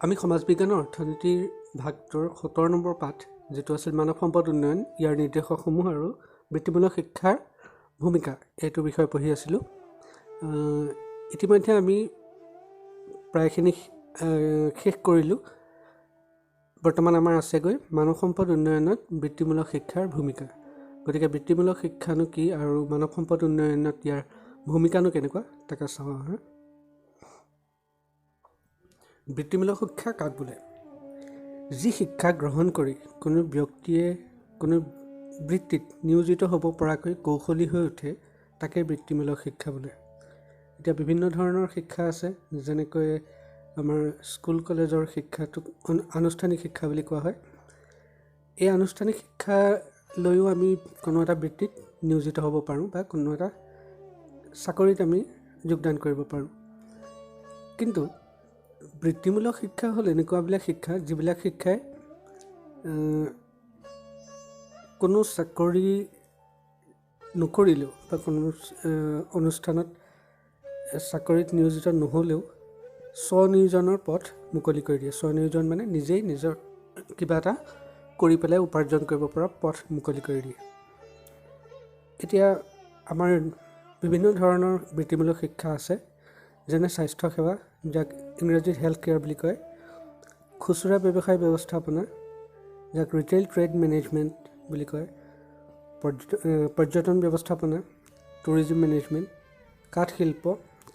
আমি সমাজ বিজ্ঞানৰ অৰ্থনীতিৰ ভাগটোৰ ৭০ নম্বৰ পাঠ যিটো আছিল মানৱ সম্পদ উন্নয়ন ইয়াৰ নিৰ্দেশকসমূহ আৰু বৃত্তিমূলক শিক্ষাৰ ভূমিকা এইটো বিষয়ে পঢ়ি আছিলোঁ। ইতিমধ্যে আমি প্ৰায়খিনি শেষ কৰিলোঁ। বৰ্তমান আমাৰ আছেগৈ মানৱ সম্পদ উন্নয়নত বৃত্তিমূলক শিক্ষাৰ ভূমিকা। গতিকে বৃত্তিমূলক শিক্ষানো কি আৰু মানৱ সম্পদ উন্নয়নত ইয়াৰ ভূমিকানো কেনেকুৱা তাকে চাওঁ আহা। বৃত্তিমূলক শিক্ষা কাক বোলে? যি শিক্ষা গ্ৰহণ কৰি কোনো ব্যক্তিয়ে কোনো বৃত্তিত নিয়োজিত হ'ব পৰাকৈ কৌশলী হৈ উঠে তাকে বৃত্তিমূলক শিক্ষা বোলে। এতিয়া বিভিন্ন ধৰণৰ শিক্ষা আছে, যেনেকৈ আমাৰ স্কুল কলেজৰ শিক্ষাটোক আনুষ্ঠানিক শিক্ষা বুলি কোৱা হয়। এই আনুষ্ঠানিক শিক্ষা লৈও আমি কোনো এটা বৃত্তিত নিয়োজিত হ'ব পাৰোঁ বা কোনো এটা চাকৰিত আমি যোগদান কৰিব পাৰোঁ। কিন্তু বৃত্তিমূলক শিক্ষা হ'ল এনেকুৱাবিলাক শিক্ষা যিবিলাক শিক্ষাই কোনো চাকৰি নকৰিলেও বা কোনো অনুষ্ঠানত চাকৰিত নিয়োজিত নহ'লেও স্বনিয়োজনৰ পথ মুকলি কৰি দিয়ে। স্বনিয়োজন মানে নিজেই নিজৰ কিবা এটা কৰি পেলাই উপাৰ্জন কৰিব পৰা পথ মুকলি কৰি দিয়ে। এতিয়া আমাৰ বিভিন্ন ধৰণৰ বৃত্তিমূলক শিক্ষা আছে, যেনে স্বাস্থ্যসেৱা, যাক ইংৰাজীত হেল্থ কেয়াৰ বুলি কয়, খুচুৰা ব্যৱসায় ব্যৱস্থাপনা, যাক ৰিটেইল ট্ৰেড মেনেজমেণ্ট বুলি কয়, পৰ্যটন ব্যৱস্থাপনা, টুৰিজিম মেনেজমেণ্ট, কাঠ শিল্প,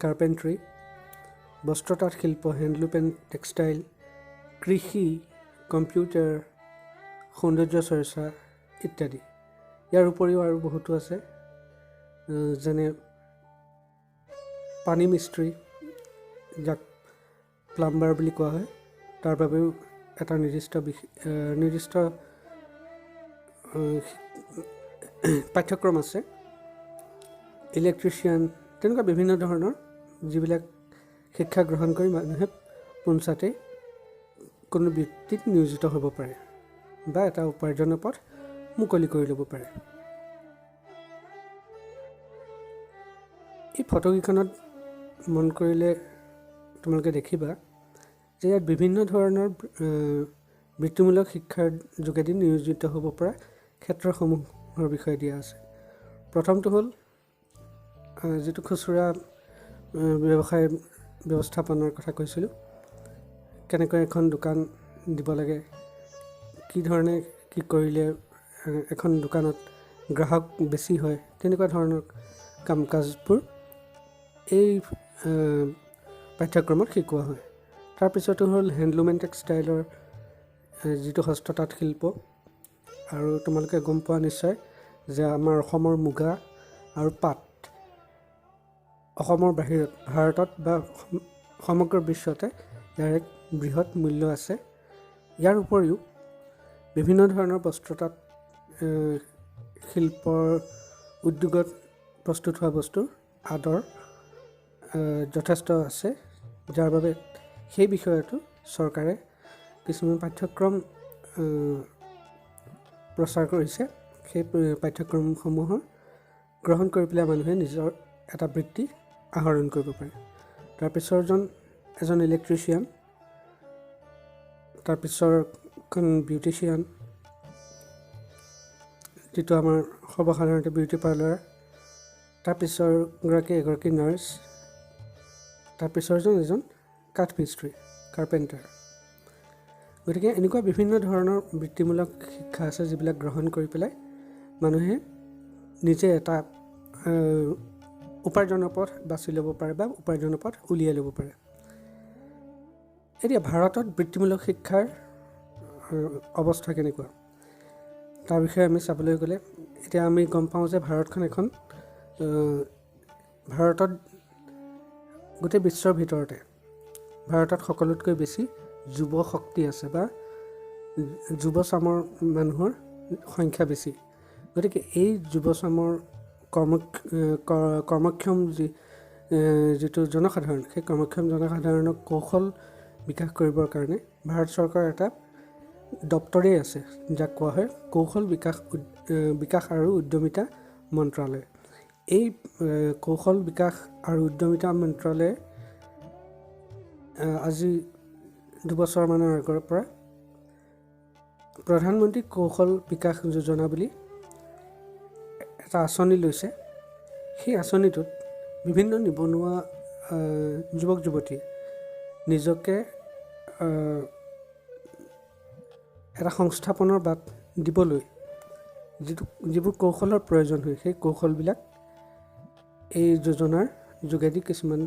কাৰ্পেণ্ট্ৰি, বস্ত্ৰ তাঁত শিল্প, হেণ্ডলুম এণ্ড টেক্সটাইল, কৃষি, কম্পিউটাৰ, সৌন্দৰ্য চৰ্চা ইত্যাদি। ইয়াৰ উপৰিও আৰু বহুতো আছে, যেনে পানী মিস্ত্ৰী, যাক প্লাম্বাৰ বুলি কোৱা হয়, তাৰ বাবেও এটা নিৰ্দিষ্ট পাঠ্যক্ৰম আছে। ইলেক্ট্ৰিচিয়ান, তেনেকুৱা বিভিন্ন ধৰণৰ যিবিলাক শিক্ষা গ্ৰহণ কৰি মানুহে পোনছাতেই কোনো বৃত্তিত নিয়োজিত হ'ব পাৰে বা এটা উপাৰ্জনৰ পথ মুকলি কৰি ল'ব পাৰে। এই ফটোকেইখনত মন কৰিলে তোমালোকে দেখিবা যে ইয়াত বিভিন্ন ধৰণৰ বৃত্তিমূলক শিক্ষাৰ যোগেদি নিয়োজিত হ'ব পৰা ক্ষেত্ৰসমূহৰ বিষয়ে দিয়া আছে। প্ৰথমটো হ'ল যিটো খুচুৰা ব্যৱসায় ব্যৱস্থাপনাৰ কথা কৈছিলোঁ, কেনেকৈ এখন দোকান দিব লাগে, কি ধৰণে কি কৰিলে এখন দোকানত গ্ৰাহক বেছি হয়, তেনেকুৱা ধৰণৰ কাম কাজবোৰ এই পাঠ্যক্ৰমত শিকোৱা হয়। তাৰপিছতো হ'ল হেণ্ডলুম এণ্ড টেক্সটাইলৰ যিটো হস্ত তাঁত শিল্প, আৰু তোমালোকে গম পোৱা নিশ্চয় যে আমাৰ অসমৰ মুগা আৰু পাট অসমৰ বাহিৰত, ভাৰতত বা সমগ্ৰ বিশ্বতে ইয়াৰ এক বৃহৎ মূল্য আছে। ইয়াৰ উপৰিও বিভিন্ন ধৰণৰ বস্ত্ৰ তাঁত শিল্পৰ উদ্যোগত প্ৰস্তুত হোৱা বস্তুৰ আদৰ যথেষ্ট আছে, যাৰ বাবে সেই বিষয়তো চৰকাৰে কিছুমান পাঠ্যক্ৰম প্ৰচাৰ কৰিছে। সেই পাঠ্যক্ৰমসমূহৰ গ্ৰহণ কৰি পেলাই মানুহে নিজৰ এটা বৃত্তি আহৰণ কৰিব পাৰে। তাৰপিছৰজন এজন ইলেক্ট্ৰিচিয়ান, তাৰপিছৰখন বিউটিচিয়ান, যিটো আমাৰ সৰ্বসাধাৰণতে বিউটি পাৰ্লাৰ, তাৰপিছৰগৰাকী এগৰাকী নাৰ্ছ, তাৰপিছৰজন এজন কাঠ মিস্ত্ৰী, কাৰ্পেণ্টাৰ। গতিকে এনেকুৱা বিভিন্ন ধৰণৰ বৃত্তিমূলক শিক্ষা আছে যিবিলাক গ্ৰহণ কৰি পেলাই মানুহে নিজে এটা উপাৰ্জনৰ পথ বাছি ল'ব পাৰে বা উপাৰ্জনৰ পথ উলিয়াই ল'ব পাৰে। এতিয়া ভাৰতত বৃত্তিমূলক শিক্ষাৰ অৱস্থা কেনেকুৱা তাৰ বিষয়ে আমি চাবলৈ গ'লে, এতিয়া আমি গম পাওঁ যে ভাৰতখন এখন ভাৰতত গোটেই বিশ্বৰ ভিতৰতে ভাৰতত সকলোতকৈ বেছি যুৱ শক্তি আছে বা যুৱচামৰ মানুহৰ সংখ্যা বেছি। গতিকে এই যুৱচামৰ কৰ্মক্ষম যিটো জনসাধাৰণ, সেই কৰ্মক্ষম জনসাধাৰণক কৌশল বিকাশ কৰিবৰ কাৰণে ভাৰত চৰকাৰৰ এটা দপ্তৰেই আছে, যাক কোৱা হয় কৌশল বিকাশ আৰু উদ্যমিতা মন্ত্ৰালয়। এই কৌশল বিকাশ আৰু উদ্যমিতা মন্ত্ৰালয়ে আজি দুবছৰমানৰ আগৰ পৰা প্ৰধানমন্ত্ৰী কৌশল বিকাশ যোজনা বুলি এটা আঁচনি লৈছে। সেই আঁচনিটোত বিভিন্ন নিবনুৱা যুৱক যুৱতীয়ে নিজকে এটা সংস্থাপনৰ বাট দিবলৈ যিবোৰ কৌশলৰ প্ৰয়োজন হয়, সেই কৌশলবিলাক এই যোজনাৰ যোগেদি কিছুমান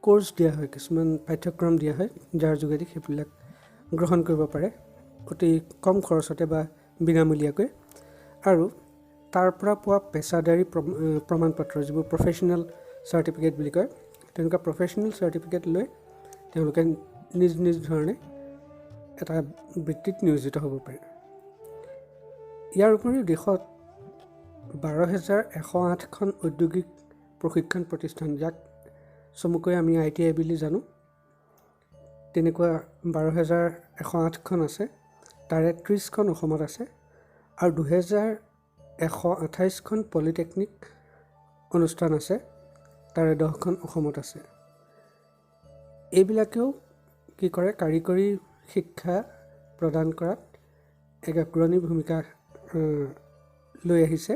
কোৰ্চ দিয়া হয়, কিছুমান পাঠ্যক্ৰম দিয়া হয়, যাৰ যোগেদি সেইবিলাক গ্ৰহণ কৰিব পাৰে অতি কম খৰচতে বা বিনামূলীয়াকৈ। আৰু তাৰ পৰা পোৱা পেছাদাৰী প্ৰমাণপত্ৰ, যিবোৰ প্ৰফেশ্যনেল চাৰ্টিফিকেট বুলি কয়, তেনেকুৱা প্ৰফেশ্যনেল চাৰ্টিফিকেট লৈ তেওঁলোকে নিজ নিজ ধৰণে এটা বৃত্তিত নিয়োজিত হ'ব পাৰে। ইয়াৰ উপৰিও দেশত 12,108খন ঔদ্যোগিক প্ৰশিক্ষণ প্ৰতিষ্ঠান, যাক চমুকৈ আমি ITI বুলি জানো, তেনেকুৱা 12,108খন আছে। তাৰে 30খন অসমত আছে আৰু 2,128খন পলিটেকনিক অনুষ্ঠান আছে, তাৰে 10খন অসমত আছে। এইবিলাকেও কি কৰে, কাৰিকৰী শিক্ষা প্ৰদান কৰাত এক অগ্ৰণী ভূমিকা লৈ আহিছে,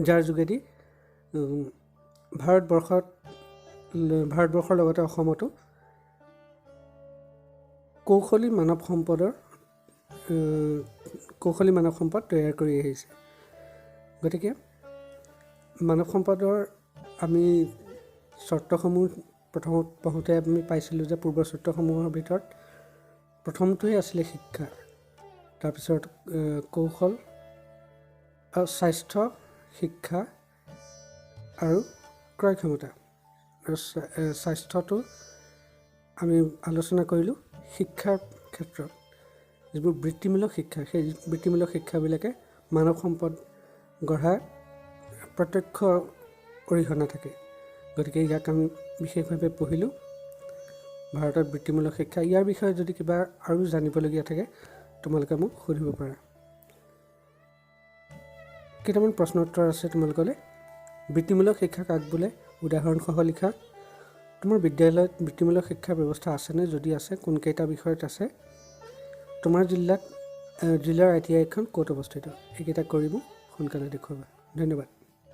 যাৰ যোগেদি ভাৰতবৰ্ষৰ লগতে অসমতো কৌশলী মানৱ সম্পদ তৈয়াৰ কৰি আহিছে। গতিকে মানৱ সম্পদৰ আমি চৰ্তসমূহ প্ৰথমত পঢ়োঁতে আমি পাইছিলোঁ যে পূৰ্ব চৰ্তসমূহৰ ভিতৰত প্ৰথমটোৱে আছিলে শিক্ষা, তাৰপিছত কৌশল, স্বাস্থ্য, শিক্ষা আৰু ক্ৰয় ক্ষমতা। আৰু স্বাস্থ্যটো আমি আলোচনা কৰিলোঁ। শিক্ষাৰ ক্ষেত্ৰত যিবোৰ বৃত্তিমূলক শিক্ষা, সেই বৃত্তিমূলক শিক্ষাবিলাকে মানৱ সম্পদ গঢ়াৰ প্ৰত্যক্ষ অৰিহণা থাকে। গতিকে ইয়াক আমি বিশেষভাৱে পঢ়িলোঁ। ভাৰতত বৃত্তিমূলক শিক্ষা, ইয়াৰ বিষয়ে যদি কিবা আৰু জানিবলগীয়া থাকে তোমালোকে মোক সুধিব পাৰা। কেইটামান প্ৰশ্ন উত্তৰ আছে তোমালোকলৈ। বৃত্তিমূলক শিক্ষা কাক বোলে? উদাহৰণসহ লিখা। তোমাৰ বিদ্যালয়ত বৃত্তিমূলক শিক্ষাৰ ব্যৱস্থা আছেনে? যদি আছে, কোনকেইটা বিষয়ত আছে? তোমাৰ জিলাৰ ITI খন ক'ত অৱস্থিত? এইকেইটা কৰি মোক সোনকালে দেখুৱাবা। ধন্যবাদ।